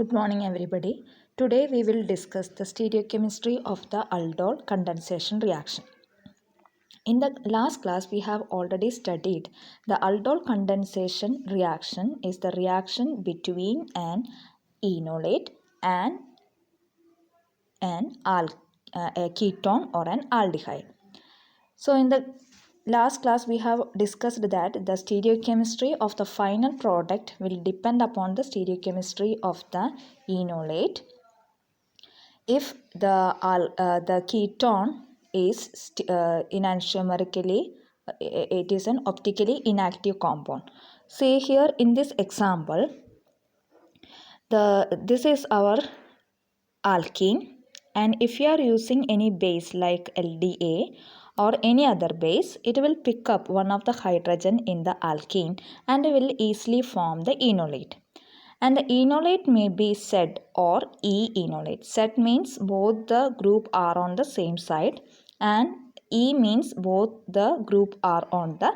Good morning, everybody. Today we will discuss the stereochemistry of the aldol condensation reaction. In the last class, we have already studied the aldol condensation reaction is the reaction between an enolate and a ketone or an aldehyde. So in the last class, we have discussed that the stereochemistry of the final product will depend upon the stereochemistry of the enolate. If the ketone is enantiomerically, it is an optically inactive compound. See here in this example, this is our alkene, and if you are using any base like LDA or any other base, it will pick up one of the hydrogen in the alkene and will easily form the enolate. And the enolate may be Z or E-enolate. Z means both the group are on the same side, and E means both the group are on the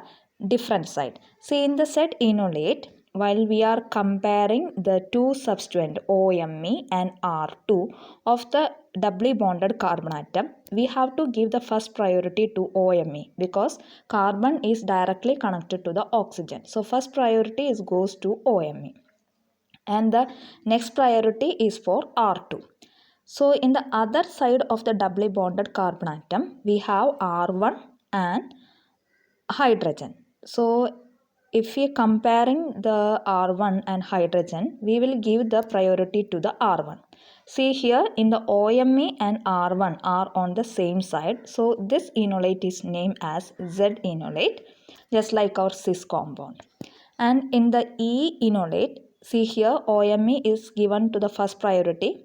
different side. See, in the Z enolate, while we are comparing the two substituent OMe and R2 of the doubly bonded carbon atom, we have to give the first priority to OMe because carbon is directly connected to the oxygen. So first priority goes to OMe, and the next priority is for R2. So in the other side of the doubly bonded carbon atom, we have R1 and hydrogen. So if we are comparing the R1 and hydrogen, we will give the priority to the R1. See here in the OMe and R1 are on the same side. So this enolate is named as Z enolate, just like our cis compound. And in the E enolate, see here OMe is given to the first priority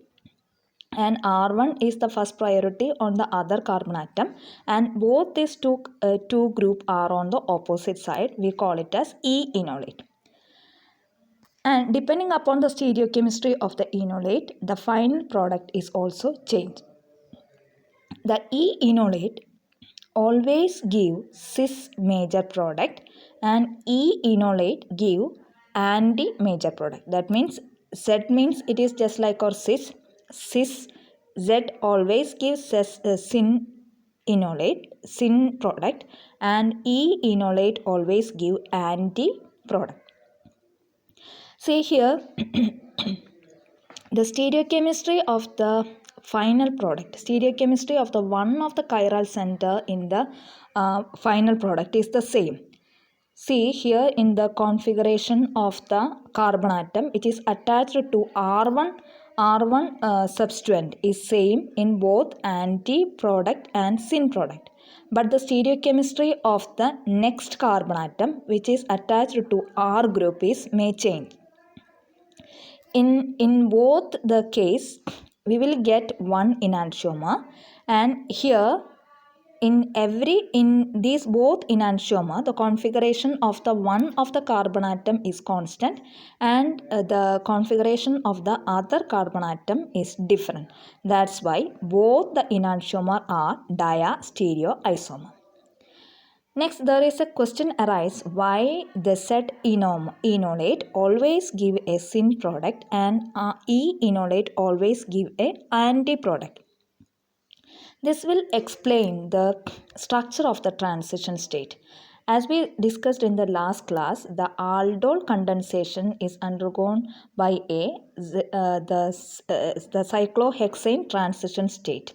and R1 is the first priority on the other carbon atom, and both these two group are on the opposite side. We call it as E enolate. And depending upon the stereochemistry of the enolate, the final product is also changed. The E enolate always give cis major product and E enolate give anti major product. That means Z means it is just like our cis. Z always gives syn enolate, syn product, and E enolate always give anti product. See here the stereochemistry of the final product, stereochemistry of the one of the chiral center in the final product is the same. See here in the configuration of the carbon atom, which is attached to R1 substituent is same in both anti-product and syn product. But the stereochemistry of the next carbon atom, which is attached to R group, may change. In both the case, we will get one enantiomer, and here in these both enantiomer, the configuration of the one of the carbon atom is constant, and the configuration of the other carbon atom is different. That's why both the enantiomer are diastereoisomer. Next, there is a question arise why the Z enolate always give a syn product and E enolate always give a anti product. This will explain the structure of the transition state. As we discussed in the last class, the aldol condensation is undergone by the cyclohexane transition state.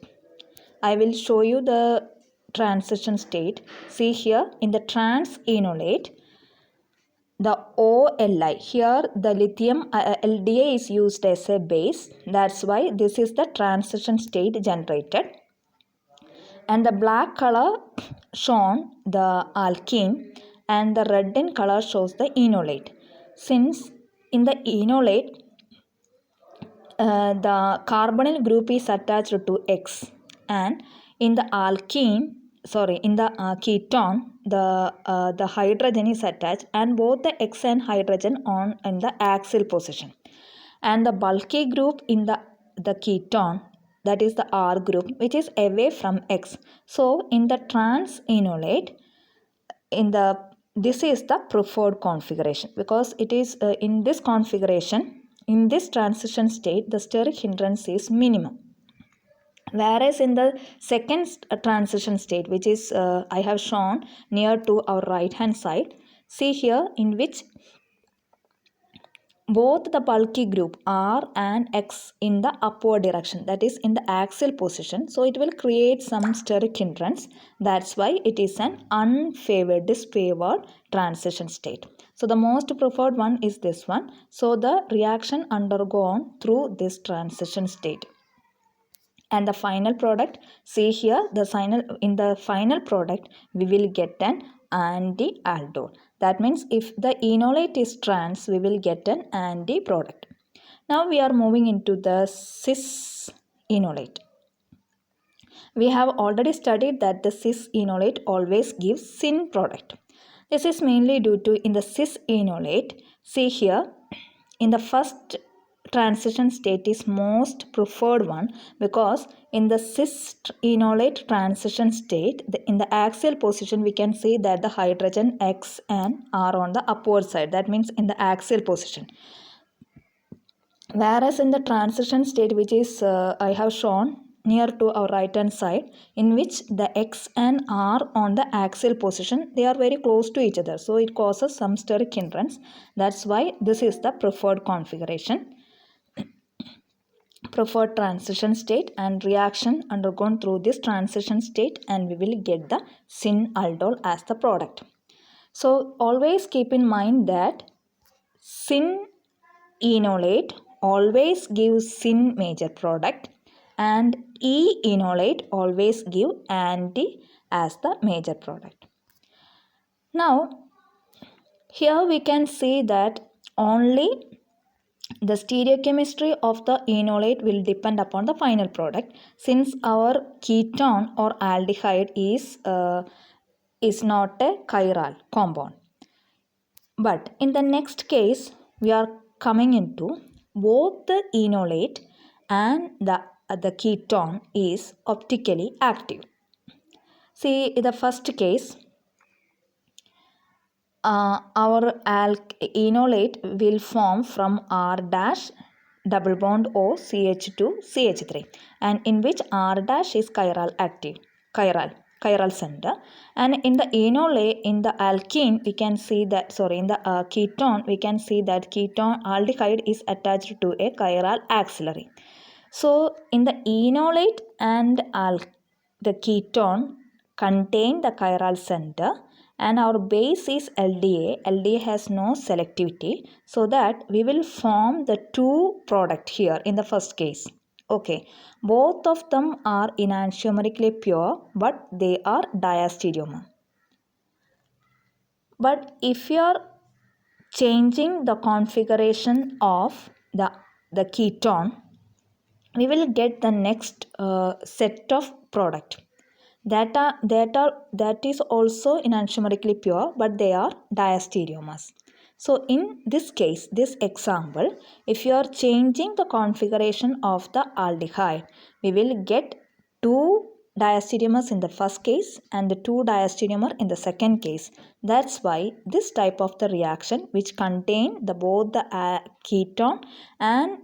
I will show you the transition state. See here in the trans enolate, the OLI, here the lithium LDA is used as a base. That's why this is the transition state generated. And the black color shown the alkene and the red in color shows the enolate. Since in the enolate, the carbonyl group is attached to X, and in the ketone, the hydrogen is attached, and both the X and hydrogen on in the axial position, and the bulky group in the ketone, that is the R group, which is away from X. So in the trans enolate, this is the preferred configuration because it is in this configuration in this transition state, the steric hindrance is minimum. Whereas in the second transition state, which is I have shown near to our right hand side, see here, in which both the bulky group R and X in the upward direction, that is in the axial position, so it will create some steric hindrance. That's why it is an unfavored, disfavored transition state. So the most preferred one is this one. So the reaction undergone through this transition state. And the final product, see here, in the final product we will get an anti-aldol. That means if the enolate is trans, we will get an anti product. Now we are moving into the cis enolate. We have already studied that the cis enolate always gives syn product. This is mainly due to, in the cis enolate, see here, in the first transition state is most preferred one, because in the cis enolate transition state, in the axial position we can see that the hydrogen X and are on the upward side. That means in the axial position. Whereas in the transition state, which is I have shown near to our right hand side, in which the X and R on the axial position, they are very close to each other, so it causes some steric hindrance. That's why this is the preferred configuration, preferred transition state, and reaction undergone through this transition state, and we will get the syn aldol as the product. So always keep in mind that syn enolate always gives syn major product, and enolate always give anti as the major product. Now here we can see that only the stereochemistry of the enolate will depend upon the final product, since our ketone or aldehyde is not a chiral compound. But in the next case, we are coming into both the enolate and the ketone is optically active. See, in the first case, our enolate will form from R dash double bond O CH2 CH3, and in which R dash is chiral active, chiral center, and in the enolate, in the alkene we can see that, in the ketone we can see that ketone aldehyde is attached to a chiral axillary. So in the enolate and the ketone contain the chiral center, and our base is LDA. LDA has no selectivity, so that we will form the two product here in the first case. Okay, both of them are enantiomerically pure, but they are diastereomer. But if you are changing the configuration of the ketone, we will get the next set of product that is also enantiomerically pure, but they are diastereomers. So in this case, this example, if you are changing the configuration of the aldehyde, we will get two diastereomers in the first case and the two diastereomer in the second case. That's why this type of the reaction, which contain the both the ketone and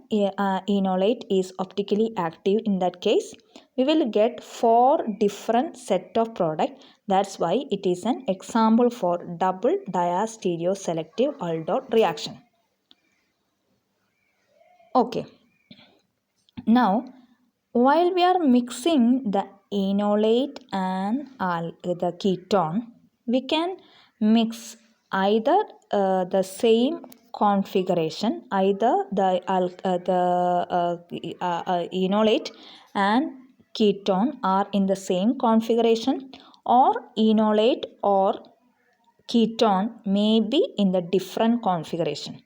enolate, is optically active. In that case, we will get four different set of product. That's why it is an example for double diastereoselective aldol reaction. Okay. Now, while we are mixing the enolate and the ketone, we can mix either the same configuration, either the enolate and ketone are in the same configuration, or enolate or ketone may be in the different configuration.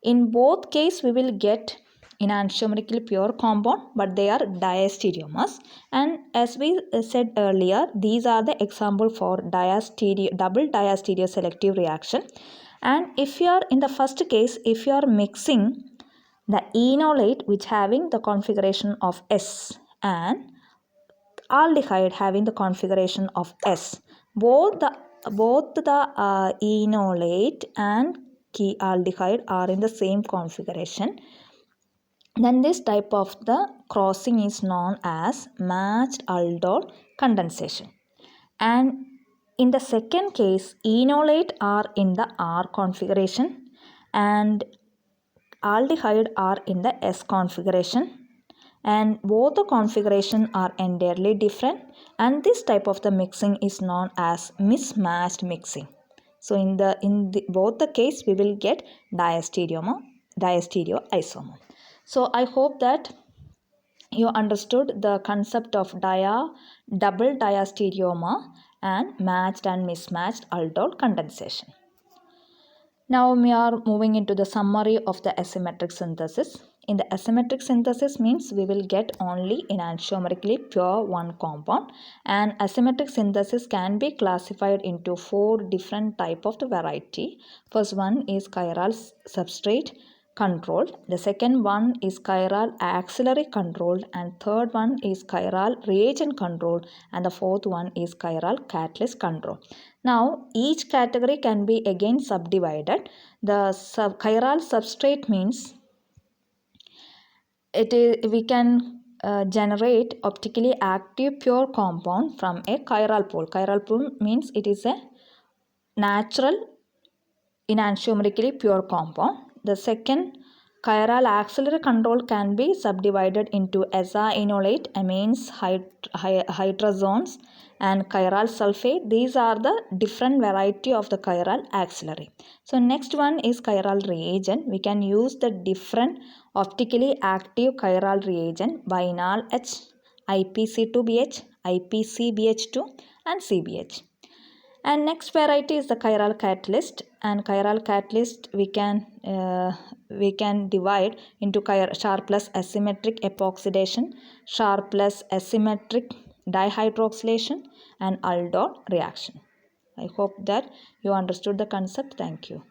In both case, we will get enantiomerically pure compound, but they are diastereomers. And as we said earlier, these are the example for double diastereoselective reaction. And if you are in the first case, if you are mixing the enolate which having the configuration of S and aldehyde having the configuration of S, both the enolate and aldehyde are in the same configuration, Then this type of the crossing is known as matched aldol condensation. And in the second case, enolate are in the R configuration and aldehyde are in the S configuration, and both the configuration are entirely different, and this type of the mixing is known as mismatched mixing. So in the both the case we will get diastereoisomer. So I hope that you understood the concept of double diastereomer and matched and mismatched aldol condensation. Now we are moving into the summary of the asymmetric synthesis. In the asymmetric synthesis means we will get only enantiomerically pure one compound, and asymmetric synthesis can be classified into four different type of the variety. First one is chiral substrate controlled, the second one is chiral auxiliary controlled, and third one is chiral reagent controlled, and the fourth one is chiral catalyst controlled. Now each category can be again subdivided. The chiral substrate means we can generate optically active pure compound from a chiral pole. Chiral pole means it is a natural enantiomerically pure compound. The second chiral auxiliary control can be subdivided into aza-enolate, amines, hydrazones, and chiral sulfate. These are the different variety of the chiral auxiliary. So next one is chiral reagent. We can use the different optically active chiral reagent vinyl H, IPC2BH, IPCBH2, and CBH. And next variety is the chiral catalyst, and chiral catalyst we can divide into sharp plus asymmetric epoxidation, sharp plus asymmetric dihydroxylation, and aldol reaction. I hope that you understood the concept. Thank you.